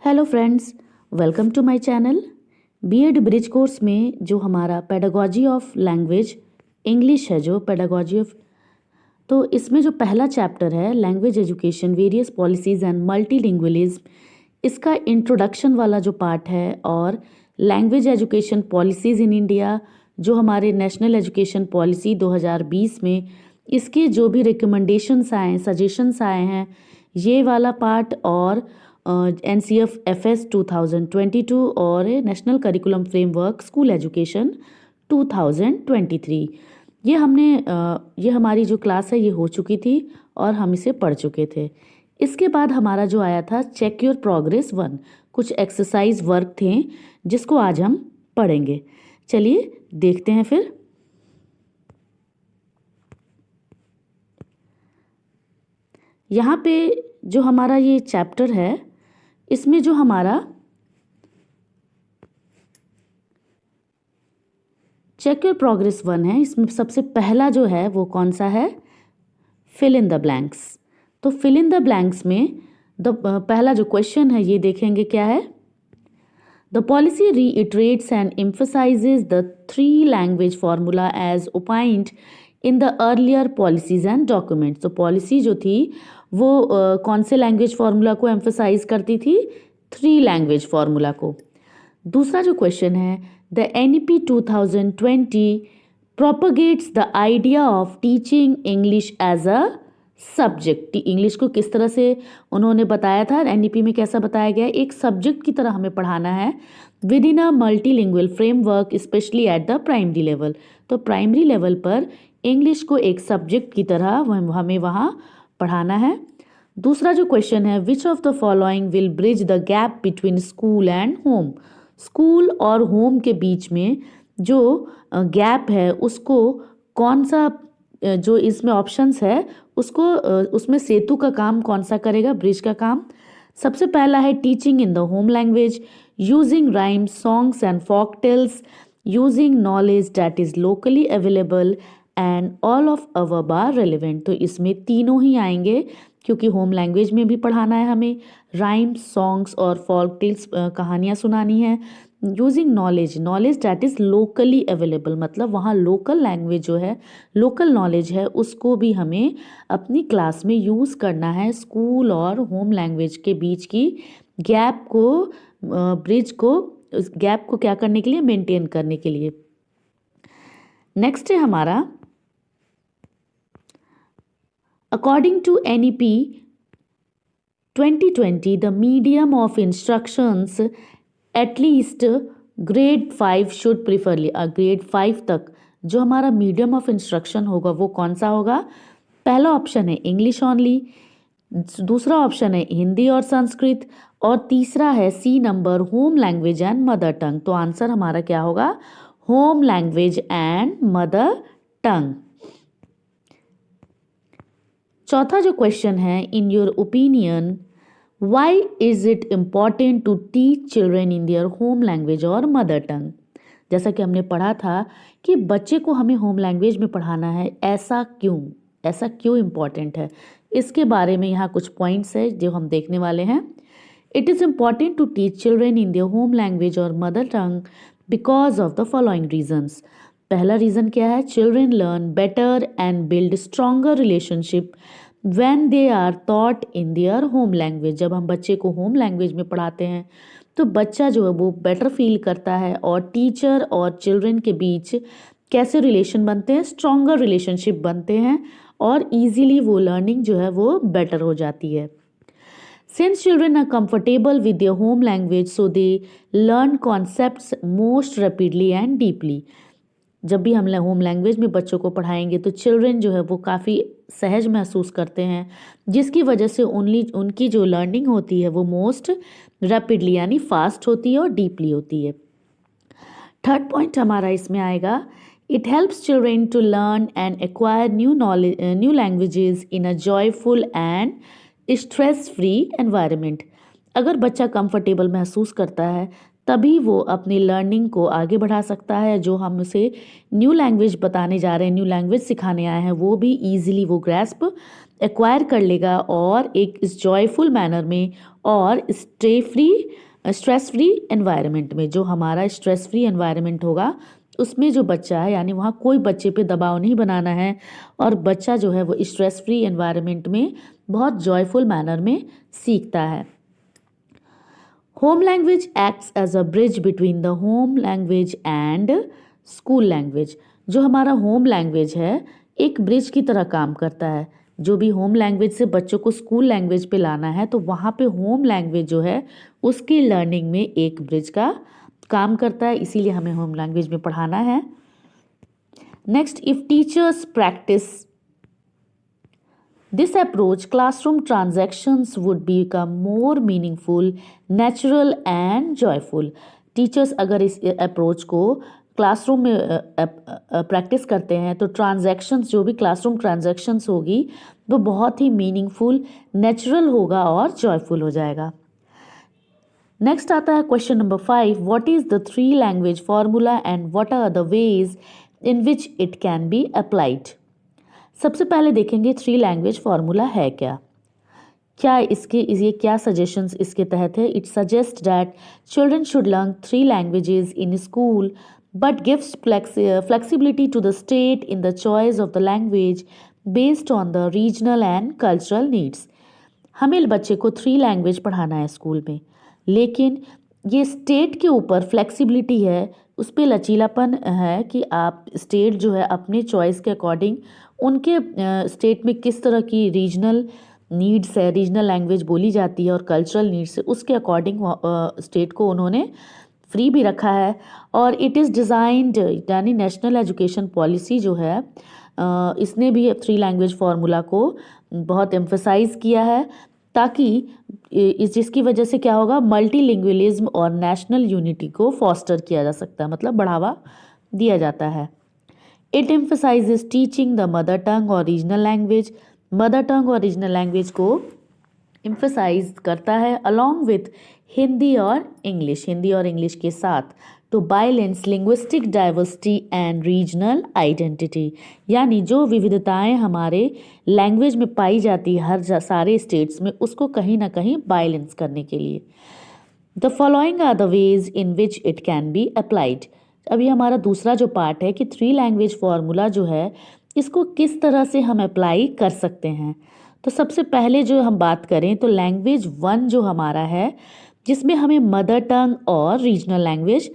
Hello friends, welcome to my channel. B Ed bridge course में जो हमारा पेडागॉजी ऑफ लैंग्वेज इंग्लिश है, जो पेडागॉजी ऑफ, तो इसमें जो पहला चैप्टर है language education, various policies and multilingualism, इसका इंट्रोडक्शन वाला जो पार्ट है, और language education policies in India, जो हमारे नेशनल एजुकेशन पॉलिसी 2020 में इसके जो भी रिकमेंडेशंस आए, सजेशंस आए हैं, ये वाला पार्ट, और NCF-FS 2022 और national curriculum framework school education 2023, ये हमारी जो क्लास है ये हो चुकी थी और हम इसे पढ़ चुके थे। इसके बाद हमारा जो आया था चेक योर प्रोग्रेस 1, कुछ एक्सरसाइज वर्क थे जिसको आज हम पढ़ेंगे। चलिए देखते हैं फिर। यहाँ पे जो हमारा ये चैप्टर है, इसमें जो हमारा चेक योर प्रोग्रेस 1 है, इसमें सबसे पहला जो है वो कौन सा है, फिल इन द ब्लैंक्स। तो फिल इन द ब्लैंक्स में पहला जो क्वेश्चन है ये देखेंगे क्या है। The policy reiterates and emphasises the 3 language formula as opined in the earlier policies and documents. तो पॉलिसी जो थी वो कौन से लैंग्वेज फार्मूला को एम्फसाइज करती थी, 3 लैंग्वेज फार्मूला को। दूसरा जो क्वेश्चन है, the NEP 2020 propagates the idea of teaching English as a subject. English को किस तरह से उन्होंने बताया था, NEP में कैसा बताया गया, एक सब्जेक्ट की तरह हमें पढ़ाना है with in a multilingual framework, specially at the primary level. तो प्राइमरी लेवल पर इंग्लिश को एक सब्जेक्ट की तरह हमें वहाँ पढ़ाना है। दूसरा जो क्वेश्चन है, which of the following will bridge the gap between school and home. School और होम के बीच में जो गैप है उसको कौन सा, जो इसमें ऑप्शंस है उसको, उसमें सेतु का काम कौन सा करेगा, ब्रिज का काम। सबसे पहला है teaching in the home language, using rhymes, songs and folk tales, using knowledge that is locally available and all of our are relevant. तो इसमें तीनों ही आएंगे क्योंकि होम लैंग्वेज में भी पढ़ाना है हमें, राइम्स, सॉन्ग्स और फोक टेल्स, कहानियाँ सुनानी है। Using knowledge that is locally available, मतलब वहाँ लोकल लैंग्वेज जो है, लोकल नॉलेज है, उसको भी हमें अपनी क्लास में यूज़ करना है। स्कूल और होम लैंग्वेज के बीच की गैप को, ब्रिज को, उस गैप को क्या करने के लिए, मेंटेन करने के लिए। नेक्स्ट है हमारा, according to NEP 2020, the medium of instructions at least grade 5 should preferably, grade 5 तक जो हमारा मीडियम ऑफ इंस्ट्रक्शन होगा वो कौन सा होगा। पहला ऑप्शन है इंग्लिश ओनली, दूसरा ऑप्शन है हिंदी और संस्कृत, और तीसरा है C number home language and mother tongue. तो आंसर हमारा क्या होगा, home language and mother tongue. चौथा जो क्वेश्चन है, in your opinion why is it important to teach children in their home language और मदर टंग। जैसा कि हमने पढ़ा था कि बच्चे को हमें होम लैंग्वेज में पढ़ाना है, ऐसा क्यों इम्पॉर्टेंट है, इसके बारे में यहाँ कुछ पॉइंट्स है जो हम देखने वाले हैं। It is important to teach children in their home language और mother tongue because of the following reasons. पहला रीज़न क्या है, children learn better and build stronger relationship when they are taught in their home language. जब हम बच्चे को home language में पढ़ाते हैं तो बच्चा जो है वो बेटर फील करता है, और टीचर और चिल्ड्रेन के बीच कैसे रिलेशन बनते हैं, स्ट्रॉन्गर रिलेशनशिप बनते हैं, और ईजीली वो लर्निंग जो है वो बेटर हो जाती है। Since children are comfortable with their home language, so they learn concepts most rapidly and deeply. जब भी हम होम लैंग्वेज में बच्चों को पढ़ाएंगे तो चिल्ड्रन जो है वो काफ़ी सहज महसूस करते हैं, जिसकी वजह से उनकी जो लर्निंग होती है वो मोस्ट रैपिडली यानी फास्ट होती है और डीपली होती है। थर्ड पॉइंट हमारा इसमें आएगा, it helps children to learn and acquire new languages in a joyful and stress free environment. अगर बच्चा कंफर्टेबल महसूस करता है तभी वो अपनी लर्निंग को आगे बढ़ा सकता है। जो हम उसे न्यू लैंग्वेज बताने जा रहे हैं, न्यू लैंग्वेज सिखाने आए हैं, वो भी ईजिली वो ग्रैस्प एक्वायर कर लेगा और एक इस जॉयफुल मैनर में और स्ट्रेस फ्री एनवायरनमेंट में। जो हमारा स्ट्रेस फ्री एनवायरनमेंट होगा उसमें जो बच्चा है, यानी वहाँ कोई बच्चे पे दबाव नहीं बनाना है और बच्चा जो है वो स्ट्रेस फ्री एनवायरनमेंट में बहुत जॉयफुल मैनर में सीखता है। Home language acts as a bridge between the home language and school language. जो हमारा होम लैंग्वेज है एक ब्रिज की तरह काम करता है। जो भी होम लैंग्वेज से बच्चों को स्कूल लैंग्वेज पे लाना है तो वहाँ पे होम लैंग्वेज जो है उसकी लर्निंग में एक ब्रिज का काम करता है, इसीलिए हमें होम लैंग्वेज में पढ़ाना है। Next, if teachers practice this approach, classroom transactions would become more meaningful, natural and joyful. Teachers अगर इस अप्रोच को क्लासरूम में प्रैक्टिस करते हैं तो ट्रांजैक्शंस, जो भी क्लासरूम ट्रांजैक्शंस होगी वो बहुत ही मीनिंगफुल, नेचुरल होगा और जॉयफुल हो जाएगा। नेक्स्ट आता है question number 5, what is the 3 language formula and what are the ways in which it can be applied. सबसे पहले देखेंगे 3 लैंग्वेज फार्मूला है क्या ये क्या सजेशंस इसके तहत है। It suggest that children should learn 3 languages in school but gives flexibility to the state in the choice of the language based on the regional and cultural needs. हमें बच्चे को 3 लैंग्वेज पढ़ाना है स्कूल में, लेकिन ये स्टेट के ऊपर फ्लेक्सिबिलिटी है, उस पर लचीलापन है कि आप स्टेट जो है अपने चॉइस के अकॉर्डिंग उनके स्टेट में किस तरह की रीजनल नीड्स है, रीजनल लैंग्वेज बोली जाती है और कल्चरल नीड्स है, उसके अकॉर्डिंग स्टेट को उन्होंने फ्री भी रखा है। और इट इज़ डिज़ाइंड, यानी नेशनल एजुकेशन पॉलिसी जो है इसने भी 3 लैंग्वेज फार्मूला को बहुत एम्फसाइज़ किया है, ताकि जिसकी वजह से क्या होगा, मल्टीलिंगुअलिज्म और नेशनल यूनिटी को फॉस्टर किया जा सकता है, मतलब बढ़ावा दिया जाता है। It emphasises teaching the mother tongue और रीजनल लैंग्वेज। मदर टंग और रीजनल लैंग्वेज को एम्फसाइज करता है अलॉन्ग विथ हिंदी और इंग्लिश के साथ, to balance linguistic diversity and regional identity. यानी जो विविधताएं हमारे लैंग्वेज में पाई जाती है हर सारे स्टेट्स में, उसको कहीं ना कहीं बैलेंस करने के लिए। The following are the ways in which it can be applied. अभी हमारा दूसरा जो पार्ट है कि 3 लैंग्वेज फार्मूला जो है इसको किस तरह से हम अप्लाई कर सकते हैं। तो सबसे पहले जो हम बात करें तो लैंग्वेज 1 जो हमारा है, जिसमें हमें मदर टंग और रीजनल लैंग्वेज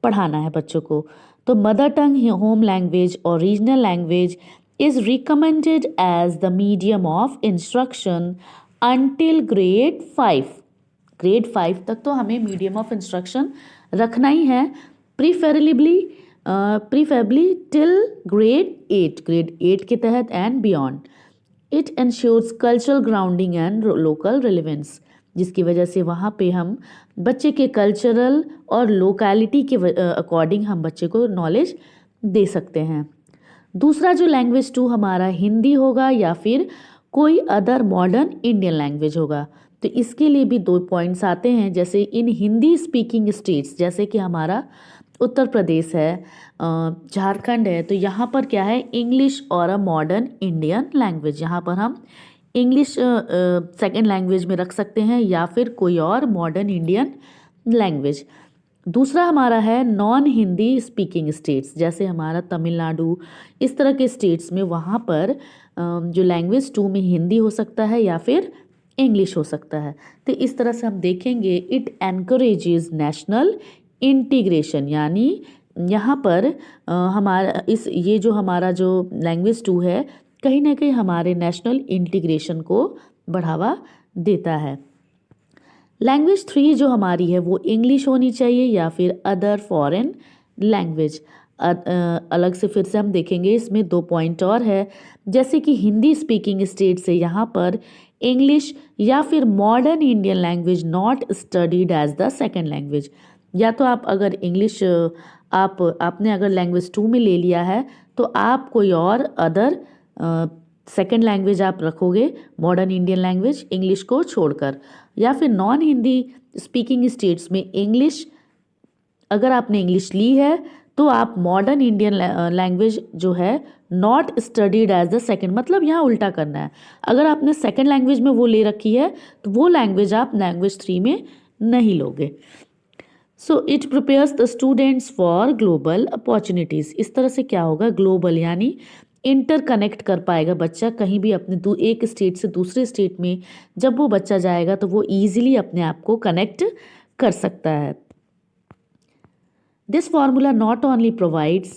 पढ़ाना है बच्चों को। तो मदर टंग, होम लैंग्वेज और regional language is recommended as the medium of instruction until grade 5। Grade 5 तक तो हमें मीडियम ऑफ इंस्ट्रक्शन रखना ही है, प्रीफेबली टिल ग्रेड 8 के तहत and beyond. It ensures cultural grounding and local relevance, जिसकी वजह से वहाँ पे हम बच्चे के कल्चरल और लोकेलिटी के अकॉर्डिंग हम बच्चे को नॉलेज दे सकते हैं। दूसरा जो लैंग्वेज 2 हमारा हिंदी होगा या फिर कोई अदर मॉडर्न इंडियन लैंग्वेज होगा। तो इसके लिए भी 2 पॉइंट्स आते हैं, जैसे इन हिंदी स्पीकिंग स्टेट्स, जैसे कि हमारा उत्तर प्रदेश है, झारखंड है, तो यहाँ पर क्या है, इंग्लिश और अ मॉडर्न इंडियन लैंग्वेज, यहाँ पर हम इंग्लिश सेकेंड लैंग्वेज में रख सकते हैं या फिर कोई और मॉडर्न इंडियन लैंग्वेज। दूसरा हमारा है नॉन हिंदी स्पीकिंग स्टेट्स, जैसे हमारा तमिलनाडु, इस तरह के स्टेट्स में वहाँ पर जो लैंग्वेज 2 में हिंदी हो सकता है या फिर इंग्लिश हो सकता है। तो इस तरह से हम देखेंगे इट एनकरेजेस नेशनल इंटीग्रेशन, यानी यहाँ पर ये जो हमारा जो लैंग्वेज 2 है कहीं ना कहीं हमारे नेशनल इंटीग्रेशन को बढ़ावा देता है। लैंग्वेज 3 जो हमारी है वो इंग्लिश होनी चाहिए या फिर अदर फॉरेन लैंग्वेज। अलग से फिर से हम देखेंगे, इसमें 2 पॉइंट और है, जैसे कि हिंदी स्पीकिंग स्टेट से यहाँ पर इंग्लिश या फिर modern Indian language not studied as the second language. या तो आप अगर इंग्लिश आपने अगर लैंग्वेज 2 में ले लिया है तो आप कोई और अदर सेकेंड लैंग्वेज आप रखोगे, मॉडर्न इंडियन लैंग्वेज, इंग्लिश को छोड़कर। या फिर नॉन हिंदी स्पीकिंग स्टेट्स में इंग्लिश अगर आपने इंग्लिश ली है तो आप मॉडर्न इंडियन लैंग्वेज जो है not studied as the second, मतलब यहाँ उल्टा करना है। अगर आपने सेकंड लैंग्वेज में वो ले रखी है तो वो लैंग्वेज आप लैंग्वेज 3 में नहीं लोगे। So it prepares the students for global opportunities. इस तरह से क्या होगा, ग्लोबल यानी इंटर कनेक्ट कर पाएगा बच्चा कहीं भी अपने एक स्टेट से दूसरे स्टेट में जब वो बच्चा जाएगा तो वो ईजिली अपने आप को कनेक्ट कर सकता है। This formula not only provides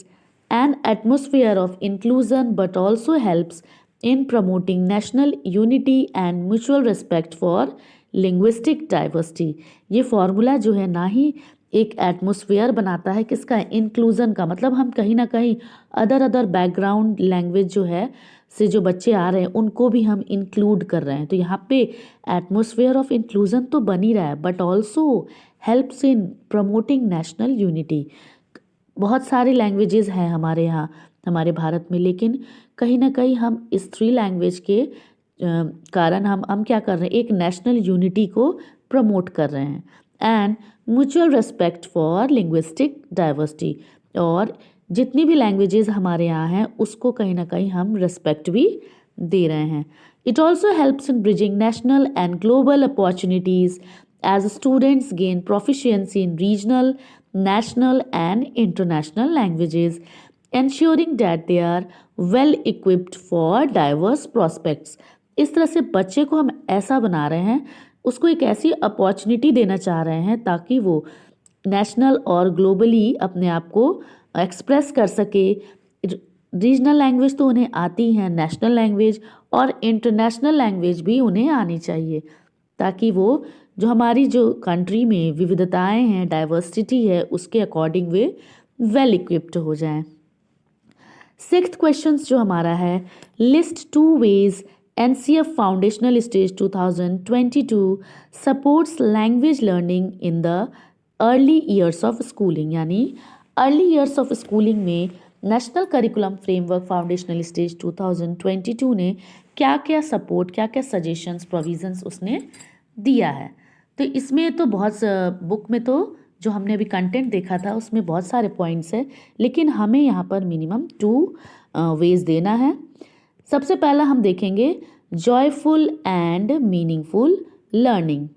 an atmosphere of inclusion but also helps in promoting national unity and mutual respect for linguistic diversity। ये फॉर्मूला जो है ना ही एक एटमोसफियर बनाता है किसका, इंक्लूजन का, मतलब हम कहीं ना कहीं अदर बैकग्राउंड लैंग्वेज जो है से जो बच्चे आ रहे हैं उनको भी हम इंक्लूड कर रहे हैं। तो यहाँ पे एटमोसफियर ऑफ इंक्लूजन तो बन ही रहा है but also helps in promoting national unity. बहुत सारी लैंग्वेजेस हैं हमारे यहाँ हमारे भारत में, लेकिन कहीं ना कहीं हम इस 3 लैंग्वेज के कारण हम क्या कर रहे हैं, एक नेशनल यूनिटी को प्रमोट कर रहे हैं। And mutual respect for linguistic diversity, और जितनी भी लैंग्वेजेस हमारे यहाँ हैं उसको कहीं ना कहीं हम रेस्पेक्ट भी दे रहे हैं। It also helps in bridging national and global opportunities as students gain proficiency in regional, national, and international languages, ensuring that they are well equipped for diverse prospects। इस तरह से बच्चे को हम ऐसा बना रहे हैं, उसको एक ऐसी अपॉर्चुनिटी देना चाह रहे हैं ताकि वो नेशनल और ग्लोबली अपने आप को एक्सप्रेस कर सके। रीजनल लैंग्वेज तो उन्हें आती हैं, नेशनल लैंग्वेज और इंटरनेशनल लैंग्वेज भी उन्हें आनी चाहिए ताकि वो जो हमारी जो कंट्री में विविधताएं हैं, डाइवर्सिटी है, उसके अकॉर्डिंग वे वेल इक्विप्ड हो जाएं। 6th क्वेश्चन जो हमारा है, list 2 ways NCF foundational stage 2022 supports language learning in the early years of schooling. यानी अर्ली ईयर्स ऑफ स्कूलिंग में national curriculum framework foundational stage 2022 ने क्या क्या सपोर्ट, क्या क्या सजेशंस, प्रोविजंस उसने दिया है। तो इसमें तो बहुत बुक में तो जो हमने अभी कंटेंट देखा था उसमें बहुत सारे पॉइंट्स है, लेकिन हमें यहाँ पर मिनिमम 2 वेज देना है। सबसे पहला हम देखेंगे joyful and meaningful learning.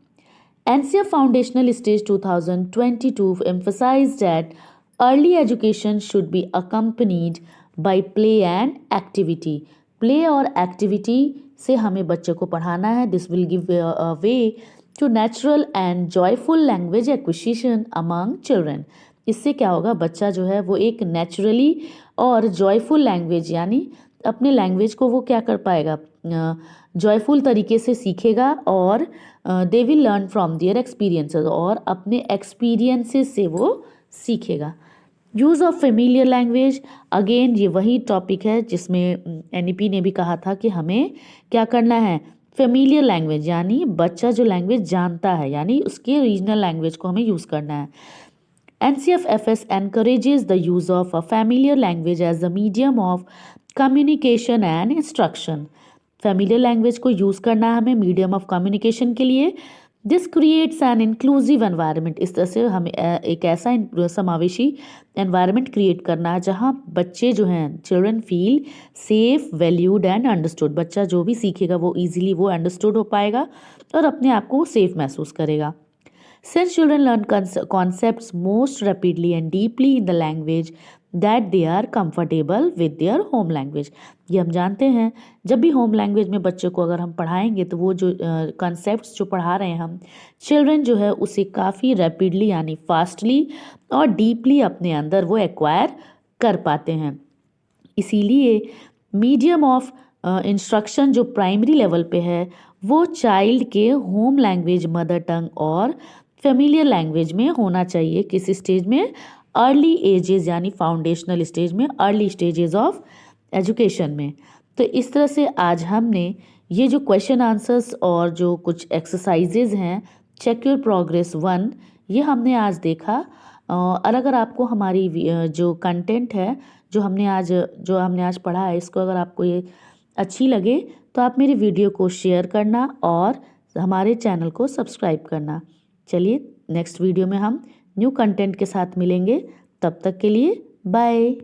NCF foundational stage 2022 emphasized that early education should be accompanied by play and activity। Play और एक्टिविटी से हमें बच्चे को पढ़ाना है। This will give way to natural and joyful language acquisition among children. इससे क्या होगा, बच्चा जो है वो एक नेचुरली और जॉयफुल लैंग्वेज यानी अपने लैंग्वेज को वो क्या कर पाएगा, जॉयफुल तरीके से सीखेगा और they will learn from their experiences, और अपने एक्सपीरियंसेस से वो सीखेगा। Use of familiar language, again ये वही टॉपिक है जिसमें NEP ने भी कहा था कि हमें क्या करना है, फेमिलियर लैंग्वेज यानी बच्चा जो लैंग्वेज जानता है यानी उसके रीजनल लैंग्वेज को हमें यूज़ करना है। NCFFS encourages the use of a familiar language as a medium of communication and instruction। Familiar language को यूज़ करना है हमें मीडियम ऑफ कम्युनिकेशन के लिए। This creates an inclusive environment, इस तरह से हमें एक ऐसा समावेशी एनवायरनमेंट क्रिएट करना है जहाँ बच्चे जो हैं, children feel safe, valued and understood. बच्चा जो भी सीखेगा वो इजीली वो अंडरस्टूड हो पाएगा और अपने आप को सेफ महसूस करेगा। Since children learn concepts most rapidly and deeply in the language that they are comfortable with their home language। ये हम जानते हैं जब भी होम लैंग्वेज में बच्चे को अगर हम पढ़ाएंगे तो वो जो कॉन्सेप्ट्स जो पढ़ा रहे हैं हम, चिल्ड्रन जो है उसे काफ़ी रैपिडली यानी फास्टली और डीपली अपने अंदर वो एक्वायर कर पाते हैं। इसीलिए मीडियम ऑफ इंस्ट्रक्शन जो प्राइमरी लेवल पे है वो चाइल्ड के होम लैंग्वेज, मदर टंग और फेमिलियर लैंग्वेज में होना चाहिए। किस स्टेज में, अर्ली एजेस यानी फाउंडेशनल स्टेज में, अर्ली स्टेजेस ऑफ एजुकेशन में। तो इस तरह से आज हमने ये जो क्वेश्चन आंसर्स और जो कुछ एक्सरसाइजेज हैं चेक योर प्रोग्रेस 1, ये हमने आज देखा। और अगर आपको हमारी जो कंटेंट है जो हमने आज पढ़ा है, इसको अगर आपको ये अच्छी लगे तो आप मेरी वीडियो को शेयर करना और हमारे चैनल को सब्सक्राइब करना। चलिए नेक्स्ट वीडियो में हम न्यू कंटेंट के साथ मिलेंगे। तब तक के लिए बाय।